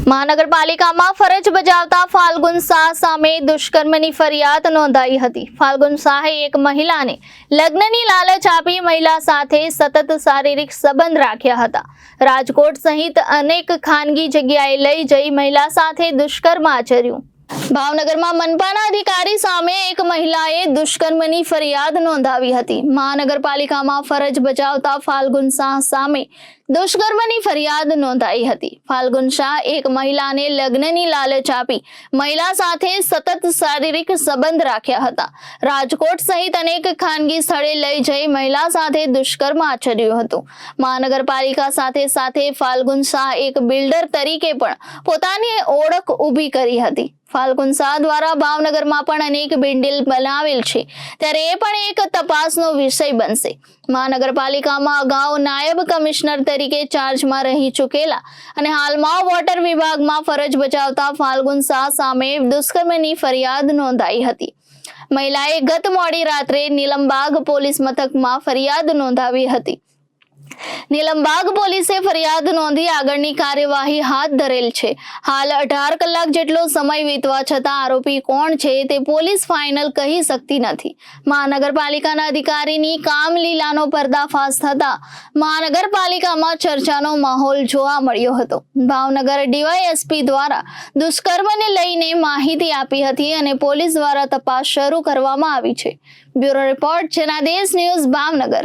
મહાનગરપાલિકામાં ફરજ બજાવતા ફાલ્ગુન શાહ સામે દુષ્કર્મની ફરિયાદ નોંધાઈ હતી। ફાલ્ગુન શાહે એક મહિલાને લગ્નની લાલચ આપી મહિલા સાથે સતત શારીરિક સંબંધ રાખ્યા હતા। રાજકોટ સહિત અનેક ખાનગી જગ્યાએ લઈ જઈ મહિલા સાથે દુષ્કર્મ આચર્યું। ભાવનગરમાં મનપાના અધિકારી સામે એક મહિલાએ દુષ્કર્મની ફરિયાદ નોંધાવી હતી। મહાનગરપાલિકામાં ફરજ બજાવતા ફાલ્ગુન શાહ સામે દુષ્કર્મની ફરિયાદ નોંધાઈ હતી। ફાલ્ગુન શાહ એક મહિલાને લગ્નની લાલચ આપી મહિલા સાથે સતત શારીરિક સંબંધ રાખ્યા હતા। રાજકોટ સહિત અનેક ખાનગી સ્થળે લઈ જઈ મહિલા સાથે દુષ્કર્મ આચર્યું હતું। મહાનગરપાલિકા સાથે ફાલ્ગુન શાહ એક બિલ્ડર તરીકે પણ પોતાની ઓળખ ઊભી કરી હતી। ફાલ્ગુન શાહ દ્વારા ભાવનગરમાં પણ અનેક બિલ્ડિંગ બનાવેલ છે, ત્યારે એ પણ એક તપાસનો વિષય બનશે। મહાનગરપાલિકામાં અગાઉ નાયબ કમિશનર તરીકે ચાર્જમાં રહી ચૂકેલા અને હાલમાં વોટર વિભાગમાં ફરજ બજાવતા ફાલ્ગુન શાહ સામે દુષ્કર્મની ફરિયાદ નોંધાઈ હતી। મહિલાએ ગત મોડી રાત્રે નીલમબાગ પોલીસ મથકમાં ફરિયાદ નોંધાવી હતી। નીલમબાગ પોલીસે ફરિયાદ નોંધી આગળની કાર્યવાહી હાથ ધરેલ છે। હાલ 18 કલાક જેટલો સમય વીતવા છતાં આરોપી કોણ છે તે પોલીસ ફાઇનલ કહી શકતી નથી। મહાનગરપાલિકાના અધિકારીની કામલીલાનો પર્દાફાશ થતા મહાનગરપાલિકામાં ચર્ચાનો માહોલ જોવા મળ્યો હતો। ભાવનગર ડીવાયએસપી દ્વારા દુષ્કર્મને લઈને માહિતી આપી હતી અને પોલીસ દ્વારા તપાસ શરૂ કરવામાં આવી છે। Bureau report Janadesh news Bhavnagar.